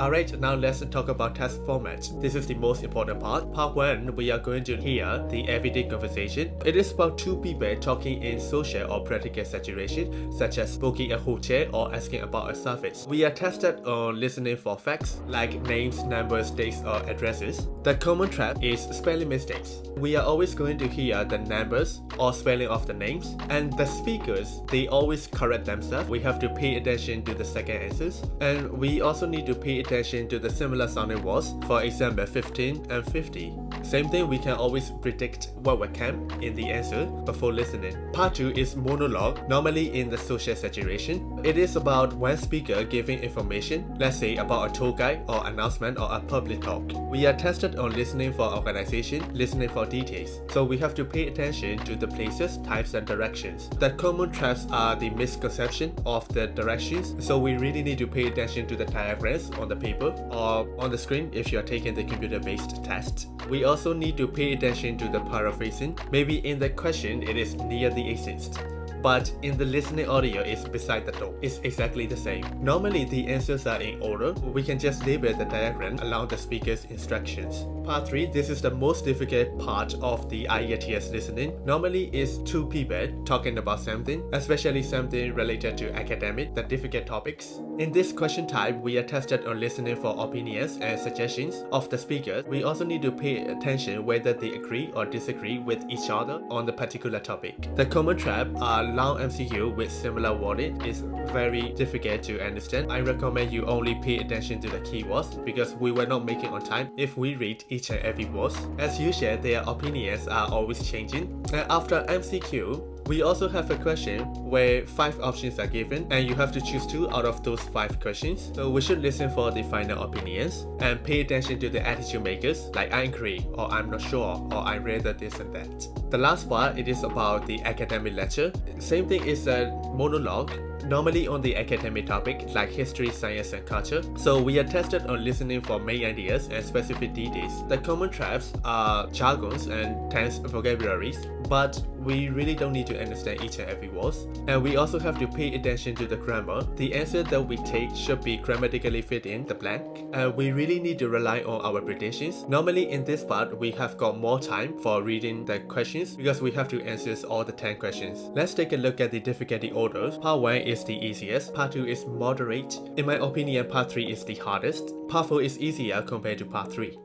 Alright, now let's talk about test format. This is the most important part. Part 1, we are going to hear the everyday conversation. It is about two people talking in social or practical situation, such as booking a hotel or asking about a service. We are tested on listening for facts, like names, numbers, dates, or addresses. The common trap is spelling mistakes. We are always going to hear the numbers or spelling of the names, and the speakers, they always correct themselves. We have to pay attention to the second answers, and we also need to pay attention to the similar sounding words, for example 15 and 50. Same thing, we can always predict what will come in the answer before listening. Part 2 is monologue, normally in the social situation. It is about one speaker giving information, let's say about a tour guide or announcement or a public talk. We are tested on listening for organization, listening for details. So we have to pay attention to the places, types, and directions. The common traps are the misconception of the directions, so we really need to pay attention to the diagrams on the paper or on the screen if you are taking the computer-based test. We also need to pay attention to the paraphrasing. Maybe in the question it is near the exist, but in the listening audio it's beside the door. It's exactly the same. Normally the answers are in order. We can just label the diagram along the speaker's instructions. Part 3, this is the most difficult part of the IELTS listening. Normally it's two people talking about something, especially something related to academic, the difficult topics. In this question type, we are tested on listening for opinions and suggestions of the speakers. We also need to pay attention whether they agree or disagree with each other on the particular topic. The common trap are long MCQ with similar wording. Is very difficult to understand. I recommend you only pay attention to the keywords because we will not make it on time if we read each and every word. As usual, their opinions are always changing. And after MCQ, we also have a question where 5 options are given and you have to choose 2 out of those 5 questions. So we should listen for the final opinions and pay attention to the attitude makers like I agree or I'm not sure or I rather this and that. The last part, it is about the academic lecture. Same thing is a monologue, normally on the academic topic like history, science, and culture. So we are tested on listening for main ideas and specific details. The common traps are jargons and tense vocabularies, but we really don't need to understand each and every word. And we also have to pay attention to the grammar. The answer that we take should be grammatically fit in the blank. And we really need to rely on our predictions. Normally in this part, we have got more time for reading the questions because we have to answer all the 10 questions. Let's take a look at the difficulty orders. Part 1 is the easiest, Part 2 is moderate. In my opinion, Part 3 is the hardest. Part 4 is easier compared to Part 3.